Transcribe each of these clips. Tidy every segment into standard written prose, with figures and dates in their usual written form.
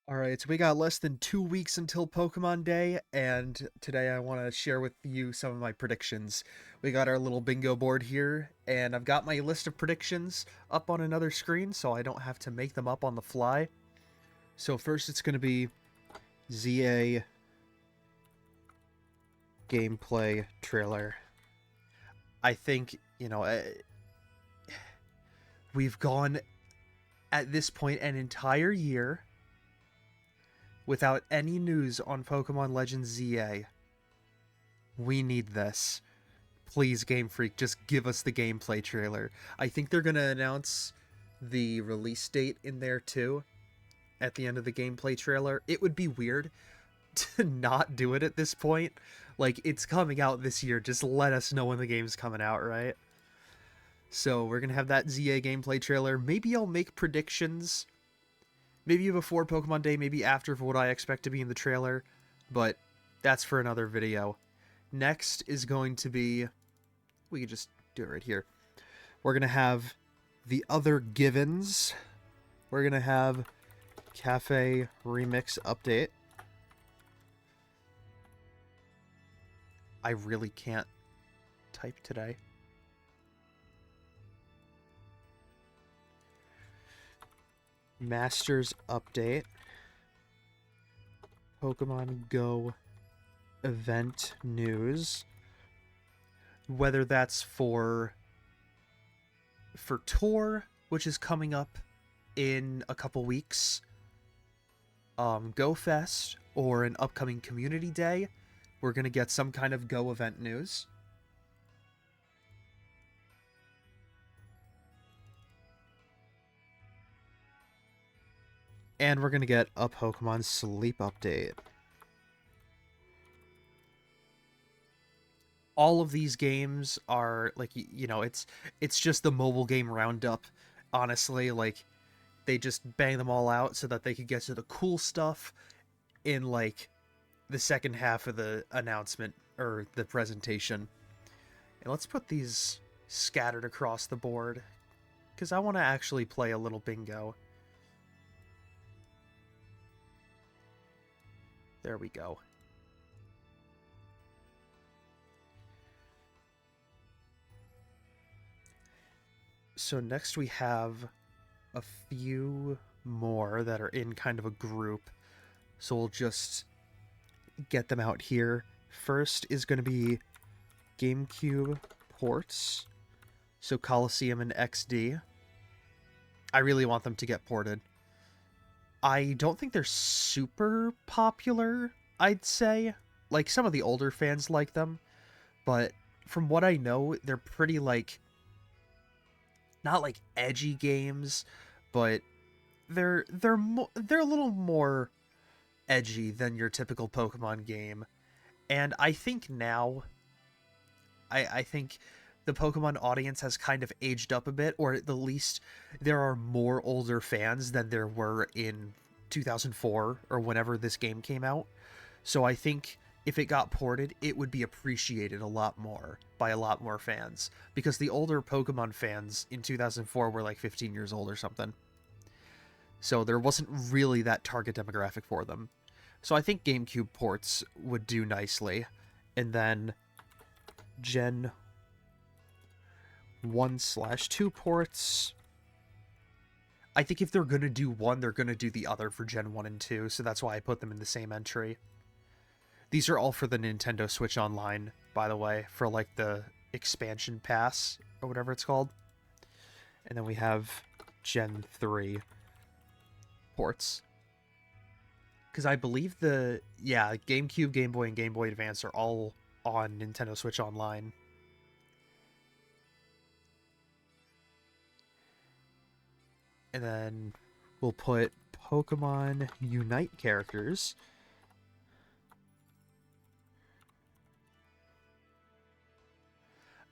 Alright, so we got less than 2 weeks until Pokemon Day, and today I want to share with you some of my predictions. We got our little bingo board here, and I've got my list of predictions up on another screen, so I don't have to make them up on the fly. So first it's going to be ZA gameplay trailer. I think, we've gone, at this point, an entire year without any news on Pokemon Legends ZA. We need this. Please, Game Freak, just give us the gameplay trailer. I think they're going to announce the release date in there too at the end of the gameplay trailer. It would be weird to not do it at this point. Like, it's coming out this year. Just let us know when the game's coming out, right? So we're going to have that ZA gameplay trailer. Maybe I'll make predictions. Maybe before Pokemon Day, maybe after for what I expect to be in the trailer. But that's for another video. Next is going to be... We could just do it right here. We're going to have the other givens. We're going to have Cafe Remix Update. I really can't type today. Masters Update. Pokemon Go event news. Whether that's for Tour, which is coming up in a couple weeks, Go Fest, or an upcoming community day, we're going to get some kind of Go event news. And we're going to get a Pokemon Sleep update. All of these games are, like, it's just the mobile game roundup, honestly. Like, they just bang them all out so that they could get to the cool stuff in, like, the second half of the announcement, or the presentation. And let's put these scattered across the board, because I want to actually play a little bingo. There we go. So next we have a few more that are in kind of a group. So we'll just get them out here. First is going to be GameCube ports. So Coliseum and XD. I really want them to get ported. I don't think they're super popular, I'd say. Like, some of the older fans like them. But from what I know, they're pretty, like... not like edgy games, but they're a little more edgy than your typical Pokemon game. And I think now, I think the Pokemon audience has kind of aged up a bit, or at the least there are more older fans than there were in 2004 or whenever this game came out. So I think if it got ported, it would be appreciated a lot more by a lot more fans, because the older Pokemon fans in 2004 were like 15 years old or something. So there wasn't really that target demographic for them. So I think GameCube ports would do nicely. And then Gen 1/2 ports. I think if they're going to do one, they're going to do the other for Gen 1 and 2, so that's why I put them in the same entry. These are all for the Nintendo Switch Online, by the way, for like the expansion pass or whatever it's called. And then we have Gen 3 ports. Because I believe GameCube, Game Boy, and Game Boy Advance are all on Nintendo Switch Online. And then we'll put Pokemon Unite characters.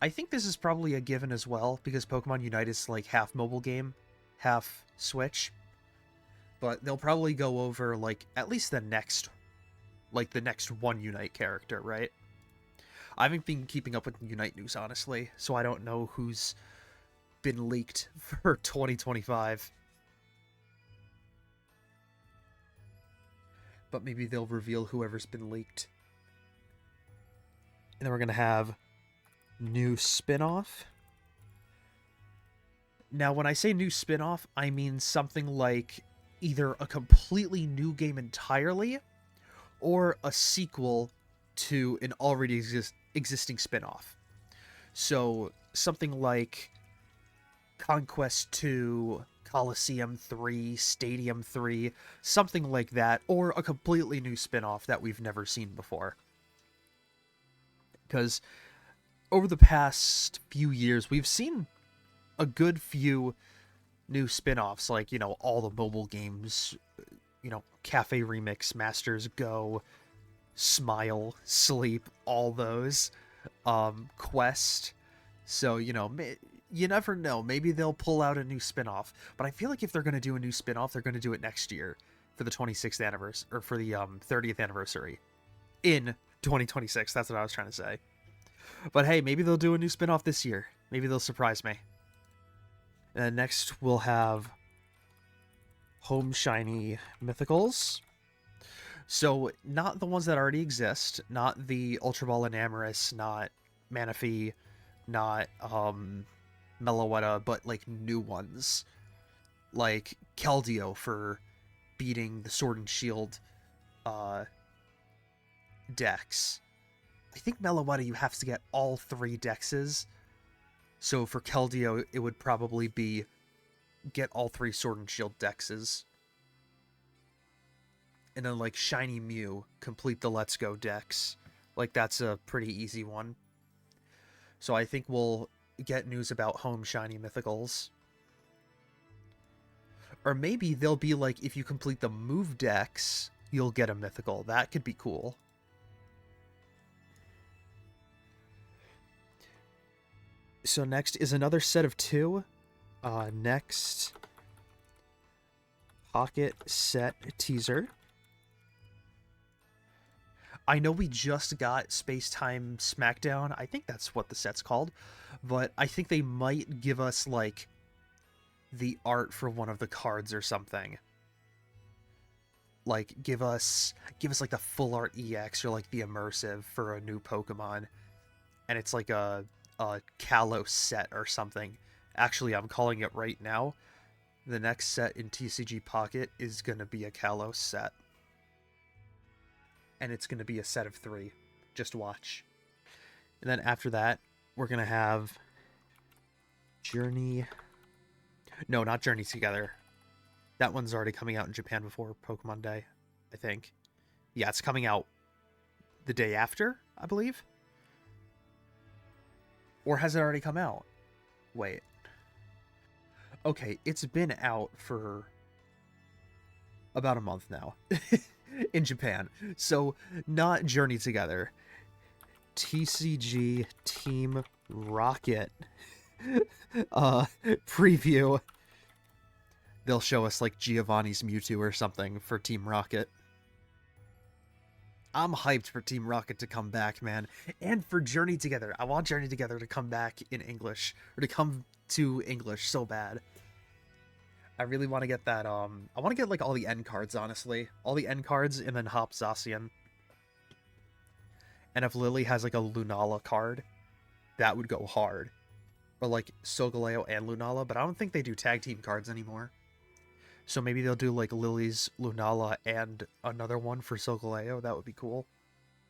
I think this is probably a given as well, because Pokemon Unite is like half mobile game, half Switch. But they'll probably go over, like, at least the next one Unite character, right? I haven't been keeping up with Unite news, honestly, so I don't know who's been leaked for 2025. but maybe they'll reveal whoever's been leaked. And then we're going to have new spin-off. Now, when I say new spin-off, I mean something like either a completely new game entirely or a sequel to an already existing spin-off. So something like Conquest 2, Coliseum 3, Stadium 3, something like that, or a completely new spin-off that we've never seen before. Because over the past few years, we've seen a good few new spin-offs, like, you know, all the mobile games, you know, Cafe Remix, Masters Go, Smile, Sleep, all those, Quest. So, you know, you never know. Maybe they'll pull out a new spin-off. But I feel like if they're going to do a new spin-off, they're going to do it next year for the 26th anniversary, or for the 30th anniversary in 2026. That's what I was trying to say. But hey, maybe they'll do a new spin-off this year. Maybe they'll surprise me. And next we'll have Home Shiny Mythicals. So not the ones that already exist, not the Ultra Ball Enamorous, not Manaphy, not Meloetta, but like new ones. Like Keldeo for beating the Sword and Shield decks. I think Meloetta you have to get all 3 dexes. So for Keldeo, it would probably be get all 3 Sword and Shield dexes. And then like Shiny Mew, complete the Let's Go dex. Like that's a pretty easy one. So I think we'll get news about Home Shiny Mythicals. Or maybe they'll be like, if you complete the move dex, you'll get a mythical. That could be cool. So next is another set of 2. Next, Pocket Set Teaser. I know we just got Space Time Smackdown. I think that's what the set's called. But I think they might give us, like, the art for one of the cards or something. Like, give us like, the full art EX or, like, the immersive for a new Pokemon. And it's like a Kalos set or something. Actually, I'm calling it right now. The next set in TCG Pocket is going to be a Kalos set. And it's going to be a set of 3. Just watch. And then after that, we're going to have Journey... No, not Journey Together. That one's already coming out in Japan before Pokemon Day, I think. Yeah, it's coming out the day after, I believe. Or has it already come out? Wait. Okay, it's been out for about a month now in Japan. So, not Journey Together. TCG Team Rocket preview. They'll show us like Giovanni's Mewtwo or something for Team Rocket. I'm hyped for Team Rocket to come back, man. And for Journey Together. I want Journey Together to come back in English. Or to come to English so bad. I really want to get that, I want to get, like, all the end cards, honestly. All the end cards, and then Hop Zacian. And if Lily has, like, a Lunala card, that would go hard. Or, like, Solgaleo and Lunala, but I don't think they do tag team cards anymore. So maybe they'll do, like, Lily's Lunala and another one for Solgaleo. That would be cool.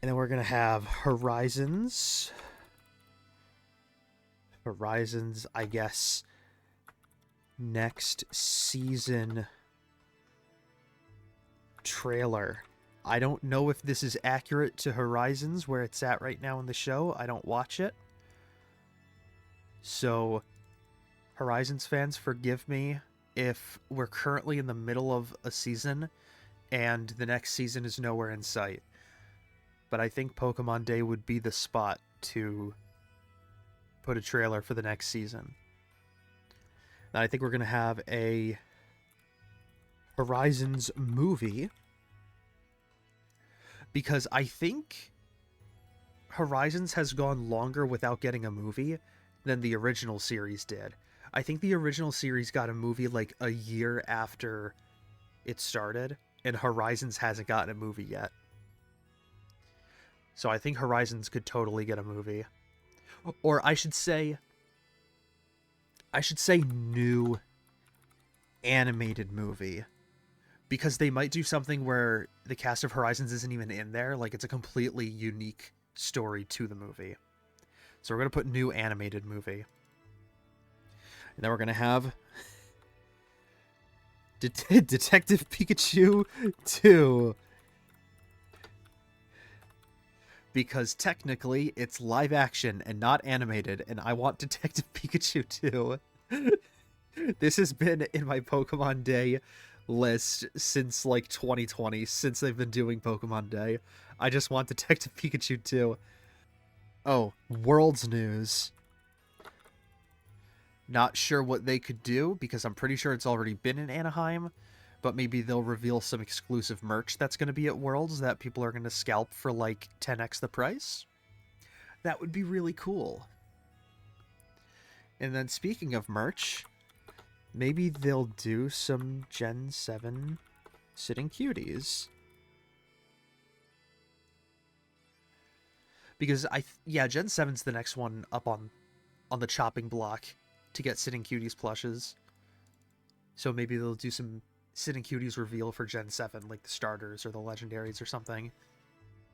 And then we're going to have Horizons. Horizons, I guess, next season trailer. I don't know if this is accurate to Horizons, where it's at right now in the show. I don't watch it. So, Horizons fans, forgive me if we're currently in the middle of a season and the next season is nowhere in sight. But I think Pokemon Day would be the spot to put a trailer for the next season. And I think we're going to have a Horizons movie, because I think Horizons has gone longer without getting a movie than the original series did. I think the original series got a movie like a year after it started. and Horizons hasn't gotten a movie yet. So I think Horizons could totally get a movie. Or I should say new animated movie, because they might do something where the cast of Horizons isn't even in there, like it's a completely unique story to the movie. So we're going to put new animated movie. And then we're going to have Detective Pikachu 2. Because technically it's live action and not animated, and I want Detective Pikachu 2. This has been in my Pokemon Day list since like 2020, since they've been doing Pokemon Day. I just want Detective Pikachu 2. Oh, World's News. Not sure what they could do, because I'm pretty sure it's already been in Anaheim, but maybe they'll reveal some exclusive merch that's going to be at Worlds that people are going to scalp for like 10x the price. That would be really cool. And then speaking of merch, maybe they'll do some Gen 7 Sitting Cuties. Because Gen 7's the next one up on the chopping block to get Sitting Cuties plushes. So maybe they'll do some Sitting Cuties reveal for Gen 7, like the starters or the legendaries or something.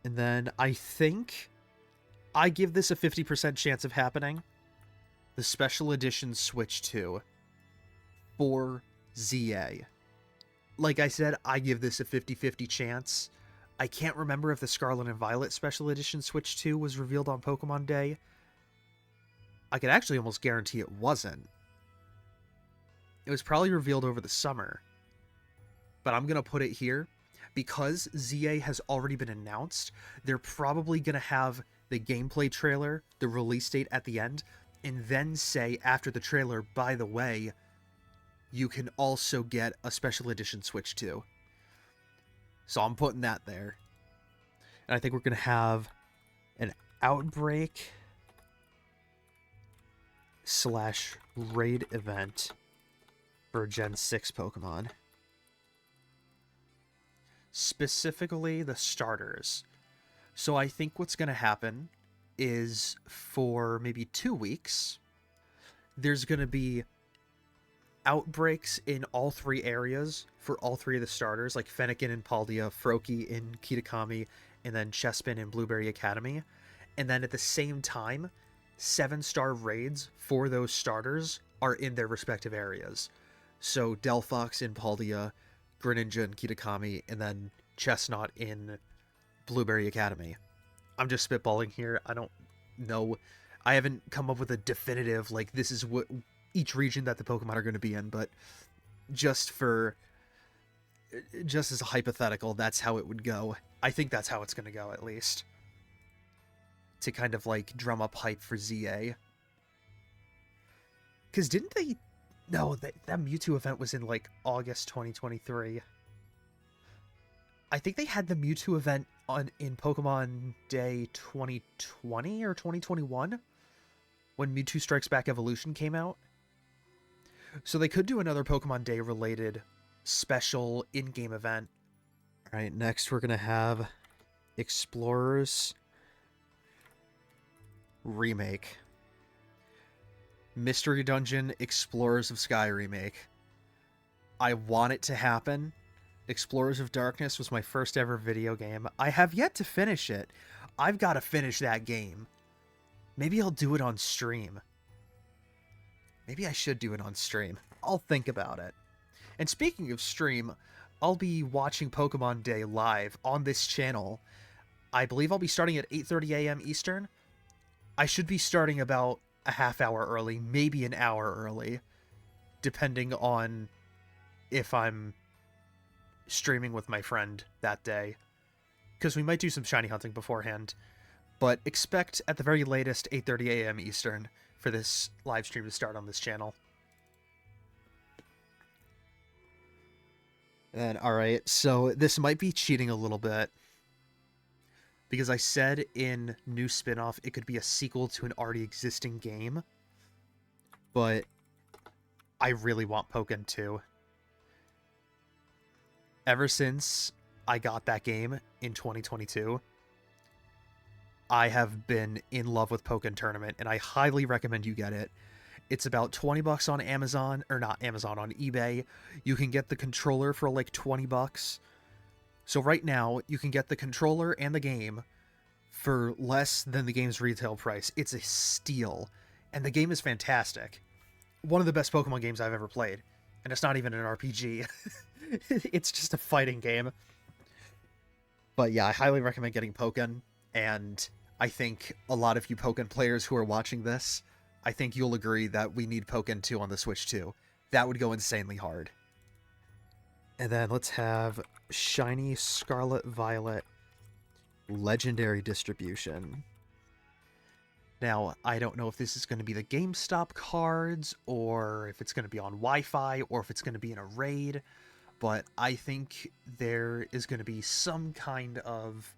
And then I think I give this a 50% chance of happening. The Special Edition Switch 2 for ZA. Like I said, I give this a 50-50 chance. I can't remember if the Scarlet and Violet Special Edition Switch 2 was revealed on Pokemon Day. I could actually almost guarantee it wasn't. It was probably revealed over the summer. But I'm going to put it here. Because ZA has already been announced, they're probably going to have the gameplay trailer, the release date at the end, and then say after the trailer, by the way, you can also get a Special Edition Switch 2. So I'm putting that there. And I think we're going to have an Outbreak / raid event for Gen 6 Pokemon. Specifically the starters. So I think what's going to happen is for maybe 2 weeks, there's going to be outbreaks in all 3 areas for all 3 of the starters, like Fennekin in Paldea, Froakie in Kitakami, and then Chespin in Blueberry Academy. And then at the same time, 7-star raids for those starters are in their respective areas. So Delphox in Paldea, Greninja in Kitakami, and then Chestnut in Blueberry Academy. I'm just spitballing here. I don't know. I haven't come up with a definitive, like, this is what each region that the Pokemon are going to be in, but just as a hypothetical, that's how it would go. I think that's how it's going to go, at least. To kind of, like, drum up hype for ZA. Because didn't they... No, that Mewtwo event was in, like, August 2023. I think they had the Mewtwo event in Pokemon Day 2020 or 2021, when Mewtwo Strikes Back Evolution came out. So they could do another Pokemon Day related special in-game event. All right, next we're going to have Explorers Remake. Mystery Dungeon Explorers of Sky Remake. I want it to happen. Explorers of Darkness was my first ever video game. I have yet to finish it. I've got to finish that game. Maybe I'll do it on stream. Maybe I should do it on stream. I'll think about it. And speaking of stream, I'll be watching Pokemon Day live on this channel. I believe I'll be starting at 8:30 a.m. Eastern. I should be starting about a half hour early, maybe an hour early, depending on if I'm streaming with my friend that day, because we might do some shiny hunting beforehand. But expect at the very latest 8:30 a.m. Eastern for this live stream to start on this channel. And alright, so this might be cheating a little bit, because I said in new spin-off it could be a sequel to an already existing game, but I really want Pokken 2. ever since I got that game in 2022, I have been in love with Pokken Tournament, and I highly recommend you get it. It's about 20 bucks on Amazon, or not Amazon, on eBay. You can get the controller for like 20 bucks. So right now, you can get the controller and the game for less than the game's retail price. It's a steal, and the game is fantastic. One of the best Pokemon games I've ever played, and it's not even an RPG. It's just a fighting game. But yeah, I highly recommend getting Pokken, and I think a lot of you Pokken players who are watching this, I think you'll agree that we need Pokken 2 on the Switch too. That would go insanely hard. And then let's have Shiny Scarlet Violet Legendary Distribution. Now, I don't know if this is going to be the GameStop cards, or if it's going to be on Wi-Fi, or if it's going to be in a raid, but I think there is going to be some kind of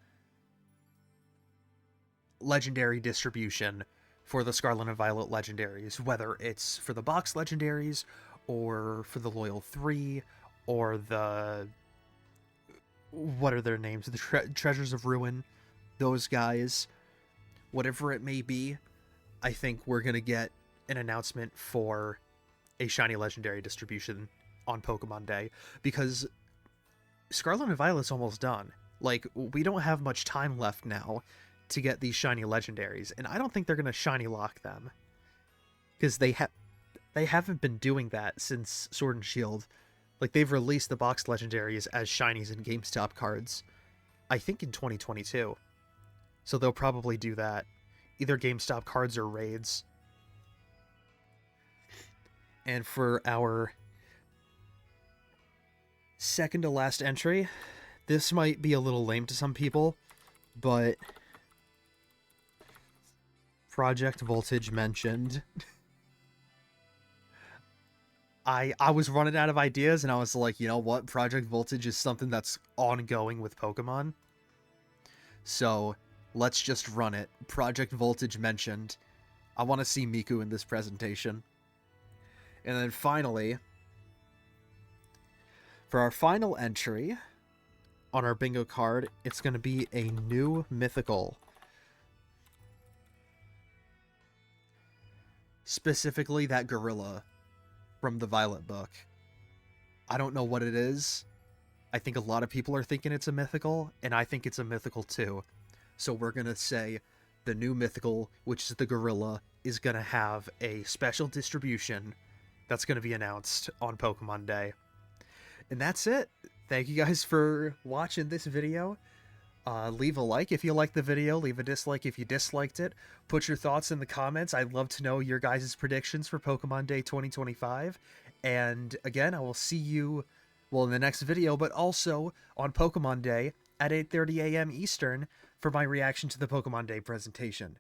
legendary distribution for the Scarlet and Violet legendaries, whether it's for the box legendaries, or for the Loyal 3, or the... what are their names? The Treasures of Ruin, those guys. Whatever it may be, I think we're going to get an announcement for a shiny legendary distribution on Pokemon Day, because Scarlet and Violet's almost done. Like, we don't have much time left now to get these shiny legendaries, and I don't think they're going to shiny lock them, because they haven't been doing that since Sword and Shield. Like, they've released the box legendaries as shinies and GameStop cards, I think in 2022. So they'll probably do that. Either GameStop cards or raids. And for our second to last entry, this might be a little lame to some people, but Project Voltage mentioned. I was running out of ideas, and I was like, you know what? Project Voltage is something that's ongoing with Pokemon. So let's just run it. Project Voltage mentioned. I want to see Miku in this presentation. And then finally, for our final entry on our bingo card, it's going to be a new mythical. Specifically that gorilla from the Violet book. I don't know what it is. I think a lot of people are thinking it's a mythical, and I think it's a mythical too. So we're going to say the new mythical, which is the gorilla, is going to have a special distribution that's going to be announced on Pokemon Day. And that's it. Thank you guys for watching this video. Leave a like if you liked the video. Leave a dislike if you disliked it. Put your thoughts in the comments. I'd love to know your guys' predictions for Pokemon Day 2025. And again, I will see you, well, in the next video, but also on Pokemon Day at 8:30 a.m. Eastern for my reaction to the Pokemon Day presentation.